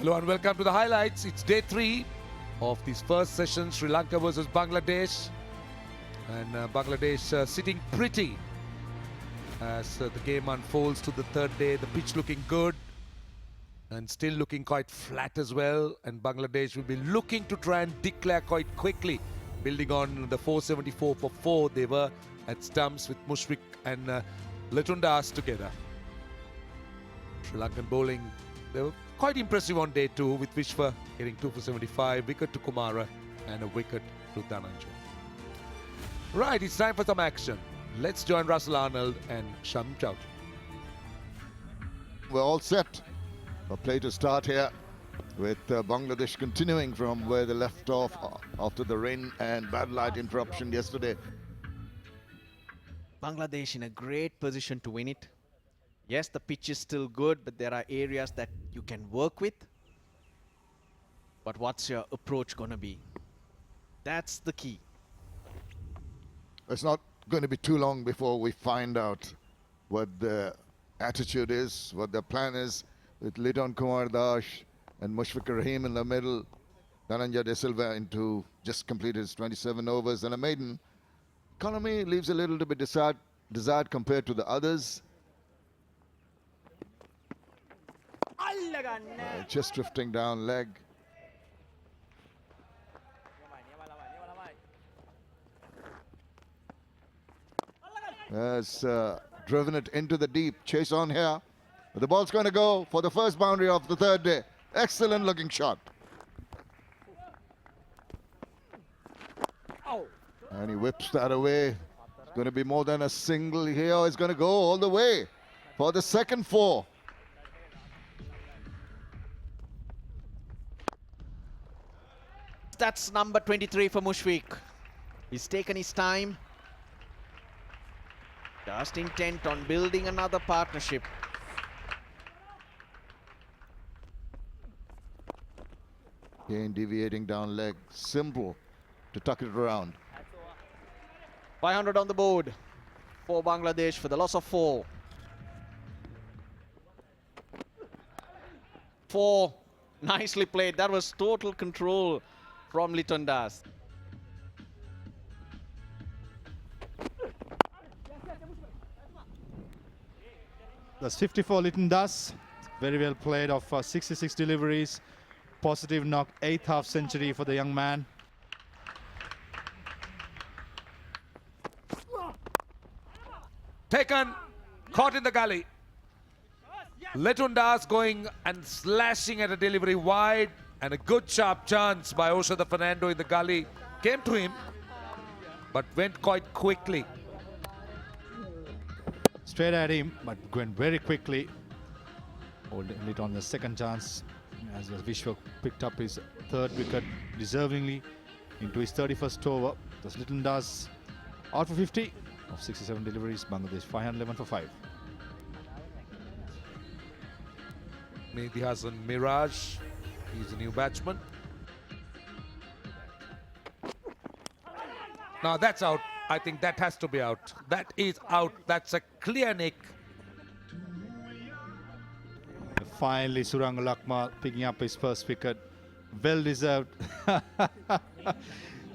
Hello and welcome to the highlights. It's day 3 of this first session, Sri Lanka versus Bangladesh. And Bangladesh sitting pretty as the game unfolds to the third day. The pitch looking good and still looking quite flat as well. And Bangladesh will be looking to try and declare quite quickly, building on the 474 for 4 they were at stumps with Mushfiq and Letundas together. Sri Lankan bowling, they were quite impressive on day 2 with Vishwa getting 2 for 75, wicket to Kumara and a wicket to Dhananjay. Right, it's time for some action. Let's join Russell Arnold and Sham Chowdhury. We're all set for play to start here with Bangladesh continuing from where they left off after the rain and bad light interruption yesterday. Bangladesh in a great position to win it. Yes, the pitch is still good, but there are areas that you can work with. But what's your approach going to be? That's the key. It's not going to be too long before we find out what the attitude is, what the plan is, with Liton Kumar Dash and Mushfiq Rahim in the middle. Dhananjay De Silva into just completed his 27 overs and a maiden. Economy leaves a little bit desired compared to the others. Just drifting down leg. Has driven it into the deep. Chase on here. But the ball's going to go for the first boundary of the third day. Excellent looking shot. And he whips that away. It's going to be more than a single here. It's going to go all the way for the second 4. That's number 23 for Mushfiq. He's taken his time. Just intent on building another partnership. Again, deviating down leg. Simple to tuck it around. 500 on the board for Bangladesh for the loss of 4. 4. Nicely played. That was total control from Letundas. That's 54 Letundas. Very well played of 66 deliveries. Positive knock, 8th half century for the young man. Taken, caught in the gully. Letundas going and slashing at a delivery wide, and a good sharp chance by Oshada Fernando in the gully. Came to him, but went quite quickly. Straight at him, but went very quickly. Holding it on the second chance as Vishwa picked up his 3rd wicket deservingly into his 31st over. That's Letundas out for 50 of 67 deliveries. Bangladesh 511 for 5. Mehdi Hassan Miraj, he's a new batsman. Now that's out. I think that has to be out. That is out. That's a clear nick. Finally, Suranga Lakmal picking up his first wicket. Well deserved.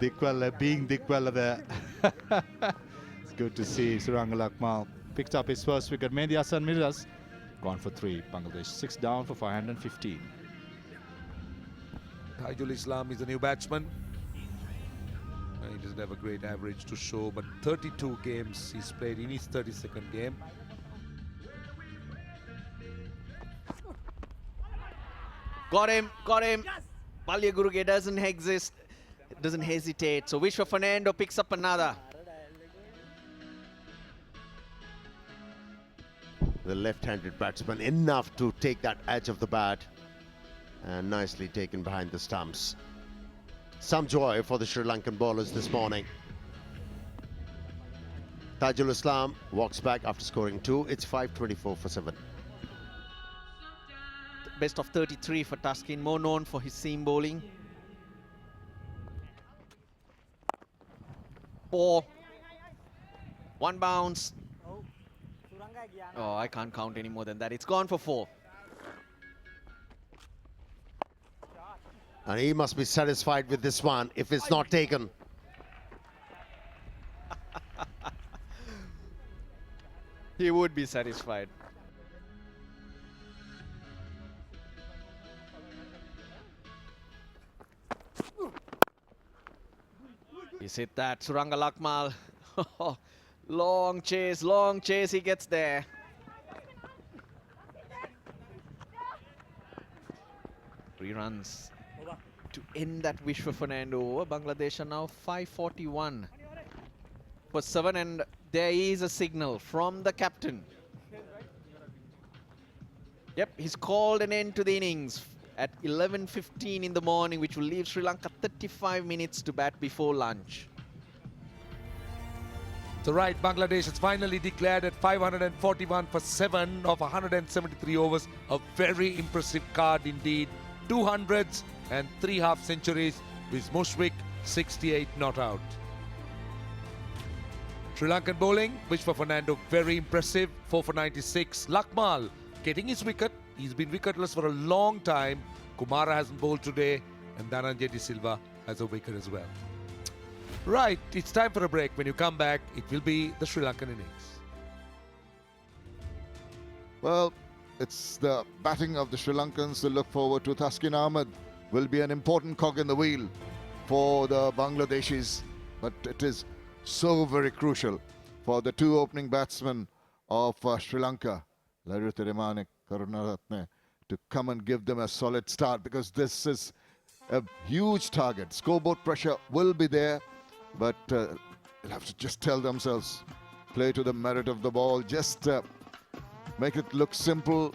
Dikwella being Dikwella there. It's good to see Suranga Lakmal picked up his first wicket. Mehdi Hassan Miraj gone for 3. Bangladesh 6 down for 515. Taijul Islam is a new batsman. He doesn't have a great average to show, but 32 games he's played in his 32nd game. Got him, got him. Palya Guruge doesn't hesitate. So Vishwa Fernando picks up another. The left-handed batsman enough to take that edge of the bat, and nicely taken behind the stumps. Some joy for the Sri Lankan bowlers this morning. Taijul Islam walks back after scoring 2. It's 524 for 7. Best of 33 for Taskin, more known for his seam bowling. 4. 1 bounce. Oh, I can't count any more than that. It's gone for 4. And he must be satisfied with this one if it's not taken. He would be satisfied. He's hit that, Suranga Lakmal. Long chase, he gets there. Three runs to end that Vishwa Fernando over. Bangladesh are now 541 for 7, and there is a signal from the captain. Yep, he's called an end to the innings at 11:15 in the morning, which will leave Sri Lanka 35 minutes to bat before lunch. So right, Bangladesh is finally declared at 541 for 7 of 173 overs. A very impressive card indeed. 200s and 3 half centuries with Mushfiq 68 not out. Sri Lankan bowling, Vishwa Fernando very impressive, 4 for 96. Lakmal getting his wicket. He's been wicketless for a long time. Kumara hasn't bowled today, and Dhananjay De Silva has a wicket as well. Right, it's time for a break. When you come back, it will be the Sri Lankan innings. Well, it's the batting of the Sri Lankans to look forward to. Taskin Ahmed will be an important cog in the wheel for the Bangladeshis, but it is so very crucial for the 2 opening batsmen of Sri Lanka, Larry Tiremanik, Karunaratne, to come and give them a solid start, because this is a huge target. Scoreboard pressure will be there, but they'll have to just tell themselves, play to the merit of the ball, just make it look simple.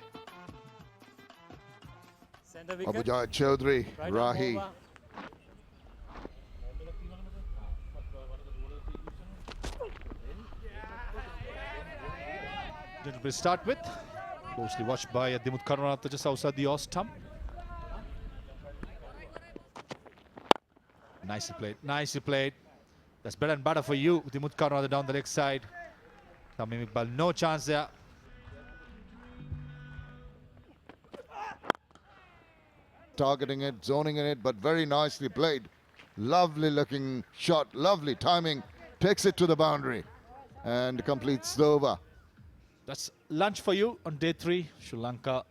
Center wicket. Abujay Chaudhary, Right Rahi. over. Little bit to start with. Closely watched by Dimut Karunaratne just outside the off stump. Nicely played, nicely played. That's bread and butter for you, Dimut Karunaratne down the leg side. Tamim Iqbal, no chance there. Targeting it, zoning in it, but very nicely played. Lovely looking shot, lovely timing. Takes it to the boundary and completes the over. That's lunch for you on day 3. Sri Lanka,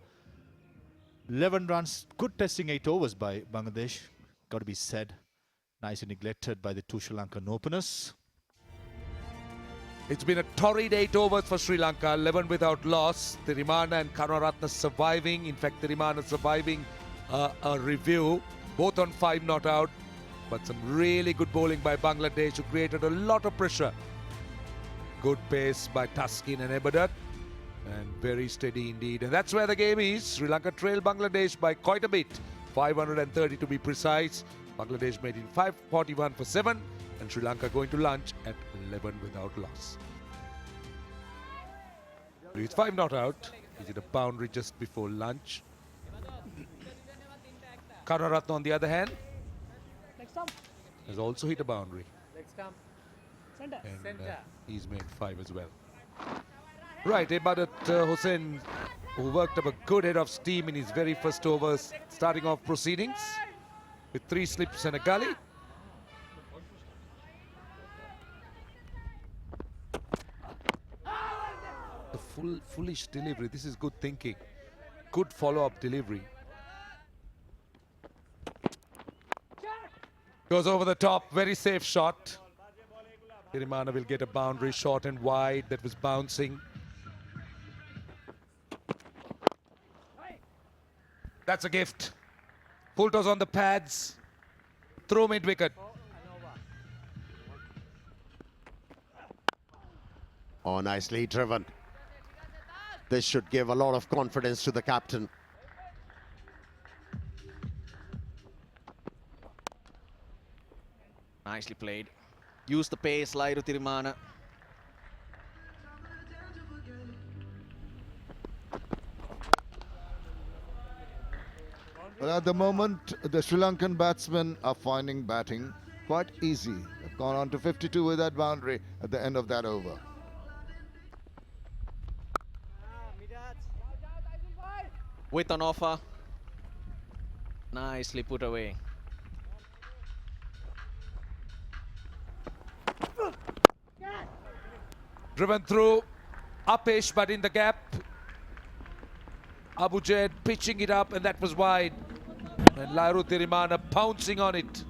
11 runs. Good testing 8 overs by Bangladesh. Got to be said. Nicely neglected by the 2 Sri Lankan openers. It's been a torrid 8 overs for Sri Lanka, 11 without loss. Thirimana and Karunaratne surviving. In fact, Thirimana surviving a review, both on 5 not out. But some really good bowling by Bangladesh, who created a lot of pressure. Good pace by Taskin and Ebadat, and very steady indeed. And that's where the game is. Sri Lanka trail Bangladesh by quite a bit, 530 to be precise. Bangladesh made it 541 for 7, and Sri Lanka going to lunch at 11 without loss. With 5 not out, is it a boundary just before lunch? Karunaratne, on the other hand, has also hit a boundary. Center. And he's made 5 as well. Right, Ebadat Hossain, who worked up a good head of steam in his very first overs, starting off proceedings with 3 slips and a gully. The foolish delivery. This is good thinking. Good follow-up delivery. Goes over the top, very safe shot. Thirimana will get a boundary, short and wide, that was bouncing. That's a gift. Full toss on the pads. Throw mid-wicket. Oh, nicely driven. This should give a lot of confidence to the captain. Nicely played. Use the pace, Lairu Thirimana. Well, at the moment, the Sri Lankan batsmen are finding batting quite easy. They've gone on to 52 with that boundary at the end of that over. With an offer. Nicely put away. Driven through, upish but in the gap. Abu Jaid pitching it up and that was wide. And Lairu Tirimana pouncing on it.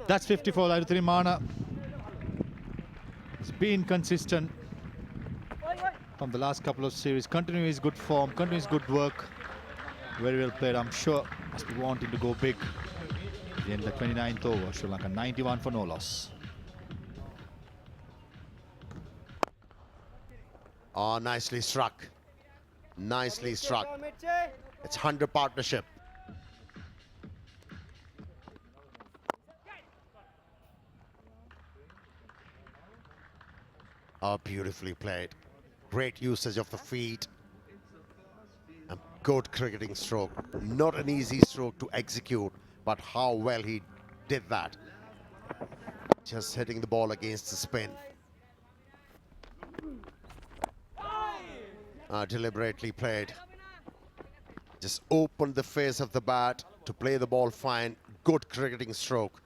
That's 50 for Lairuthirimana. He's been consistent from the last couple of series. Continuing his good form, continuing his good work. Very well played, I'm sure. Must be wanting to go big. At the end of the 29th over, Sri Lanka 91 for no loss. Oh, nicely struck. Nicely struck. It's 100 partnership. Oh, beautifully played. Great usage of the feet. A good cricketing stroke. Not an easy stroke to execute, but how well he did that. Just hitting the ball against the spin. Deliberately played. Just opened the face of the bat to play the ball fine. Good cricketing stroke.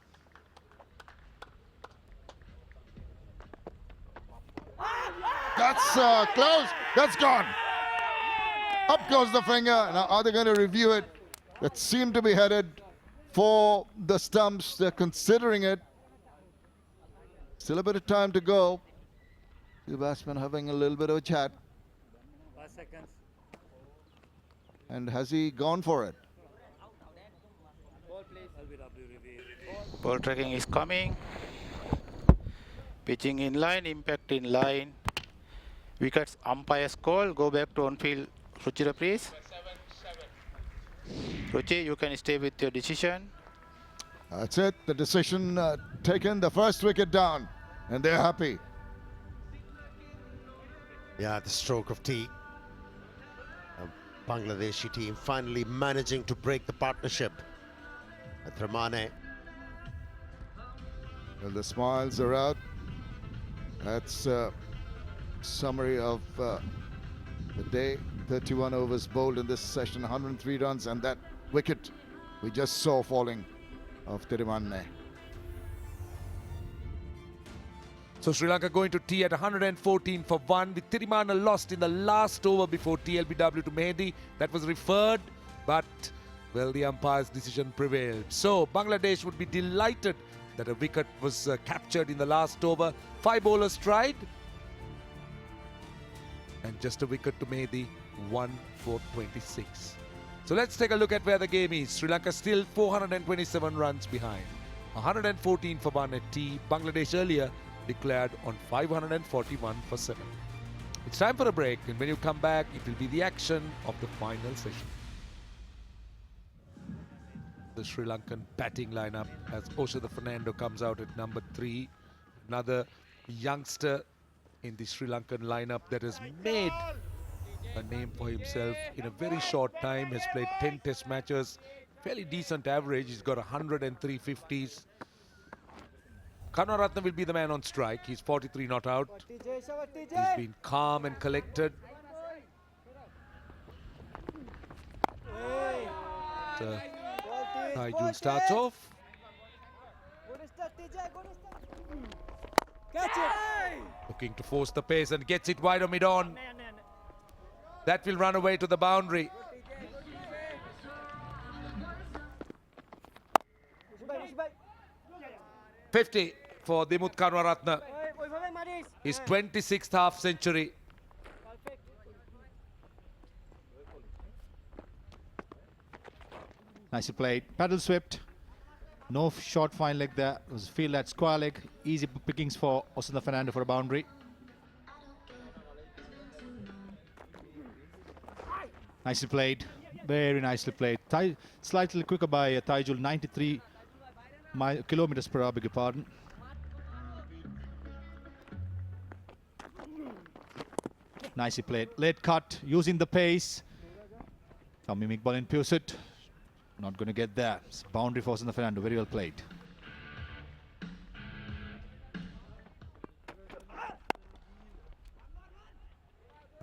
That's close. That's gone. Up goes the finger. Now, are they going to review it? That seemed to be headed for the stumps. They're considering it. Still a bit of time to go. Two batsmen having a little bit of a chat. 5 seconds. And has he gone for it? Ball, please. LBW review. Ball tracking is coming. Pitching in line, impact in line. Wickets, umpire's call. Go back to on-field. Ruchira, please. Ruchi, you can stay with your decision. That's it. The decision taken. The first wicket down. And they're happy. Yeah, the stroke of tea. Bangladeshi team finally managing to break the partnership. At Ramane. Well, the smiles are out. That's a summary of the day. 31 overs bowled in this session, 103 runs, and that wicket we just saw falling of Tirimane. So Sri Lanka going to tea at 114 for 1 with Tirimana lost in the last over before TLBW to Mehdi. That was referred, but well, the umpire's decision prevailed. So Bangladesh would be delighted that a wicket was captured in the last over. 5 bowlers tried and just a wicket to Mehdi, 1 for 26. So let's take a look at where the game is. Sri Lanka still 427 runs behind. 114 for 1 at tea. Bangladesh earlier declared on 541 for 7. It's time for a break, and when you come back, it will be the action of the final session. The Sri Lankan batting lineup as Oshada Fernando comes out at number 3. Another youngster in the Sri Lankan lineup that has made a name for himself in a very short time. Has played 10 test matches, fairly decent average. He's got 103 50s. Karunaratne will be the man on strike. He's 43 not out. He's been calm and collected. Taijul starts off. Catch it! Looking to force the pace and gets it wide or mid-on. That will run away to the boundary. .50 for Dimut Karunaratne. His 26th half century. Nicely played. Paddle swept. No short fine leg there. It was field at square leg. Easy pickings for Osunda Fernando for a boundary. Nicely played. Very nicely played. Slightly quicker by Taijul, 93 kilometers per hour, beg your pardon. Nicely played. Late cut, using the pace. Mimic ball in Pusit. Not going to get there. It's boundary for Osunda Fernando. Very well played.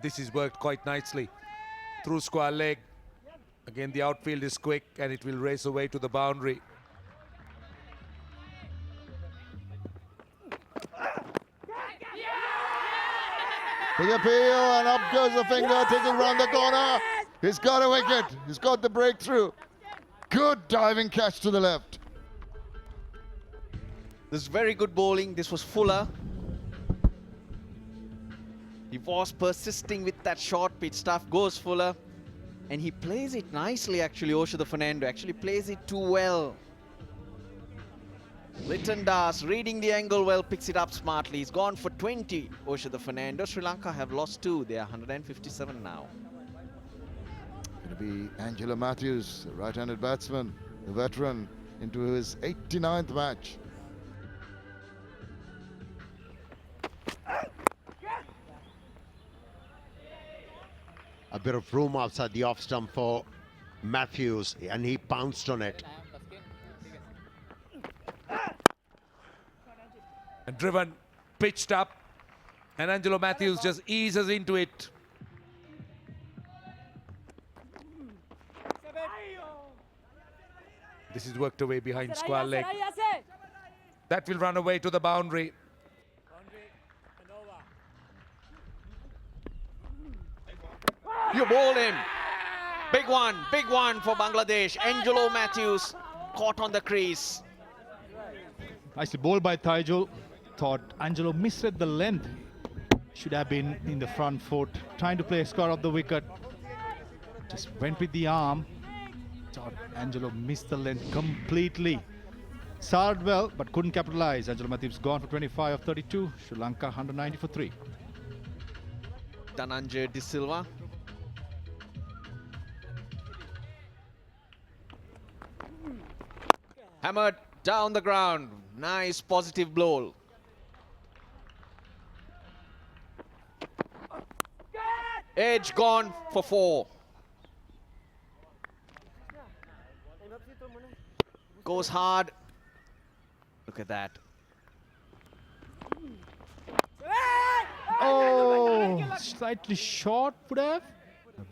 This is worked quite nicely. Through square leg. Again, the outfield is quick and it will race away to the boundary. Piyapio, and up goes the finger, taking round the corner. He's got a wicket. He's got the breakthrough. Good diving catch to the left. This is very good bowling. This was Fuller. He was persisting with that short pitch stuff. Goes Fuller. And he plays it nicely, actually. Oshada Fernando actually plays it too well. Litton Das, reading the angle well, picks it up smartly. He's gone for 20. Oshada Fernando. Sri Lanka have lost 2. They are 157 now. Going to be Angelo Matthews, the right-handed batsman, the veteran, into his 89th match. A bit of room outside the off stump for Matthews, and he pounced on it. And driven, pitched up, and Angelo Matthews just eases into it. This is worked away behind square leg. That will run away to the boundary. You bowl him. Big one for Bangladesh. Angelo Matthews caught on the crease. Nicely bowled by Taijul. Thought Angelo misread the length. Should have been in the front foot. Trying to play a score of the wicket. Just went with the arm. Thought Angelo missed the length completely. Started well, but couldn't capitalize. Angelo Matthews gone for 25 of 32. Sri Lanka 190 for 3. Dhananjay De Silva. Hammered down the ground. Nice positive blow. Edge gone for 4. Goes hard. Look at that. Oh, slightly short would have.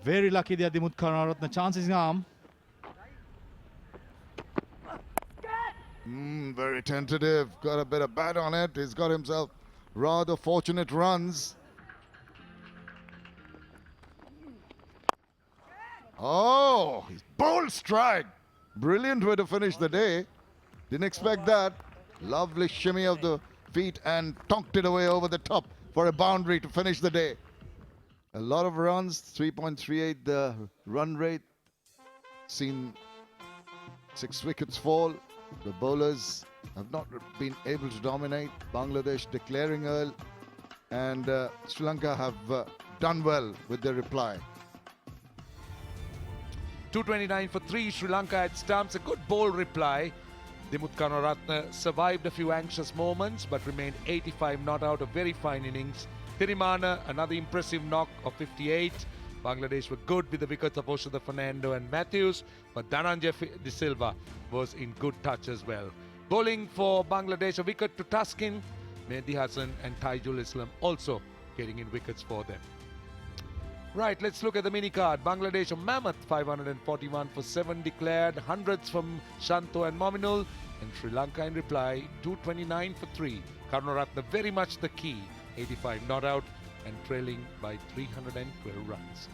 Very lucky there, Dimuth Karunaratne. Chances in arm. Very tentative. Got a bit of bat on it. He's got himself rather fortunate runs. Oh, he's bold strike. Brilliant way to finish the day. Didn't expect that. Lovely shimmy of the feet and tonked it away over the top for a boundary to finish the day. A lot of runs, 3.38 the run rate. Seen 6 wickets fall. The bowlers have not been able to dominate. Bangladesh declaring early, and Sri Lanka have done well with their reply. 229 for 3. Sri Lanka at stumps. A good bold reply. Dimuth Karunaratne survived a few anxious moments but remained 85 not out. A very fine innings. Thirimana, another impressive knock of 58. Bangladesh were good with the wickets of Oshada Fernando and Matthews, but Dhananjay De Silva was in good touch as well. Bowling for Bangladesh, a wicket to Tuskin. Mehdi Hassan and Taijul Islam also getting in wickets for them. Right, let's look at the mini card. Bangladesh, a mammoth 541 for 7 declared, hundreds from Shanto and Mominul, and Sri Lanka in reply, 229 for 3. Karunaratne very much the key, 85 not out and trailing by 312 runs.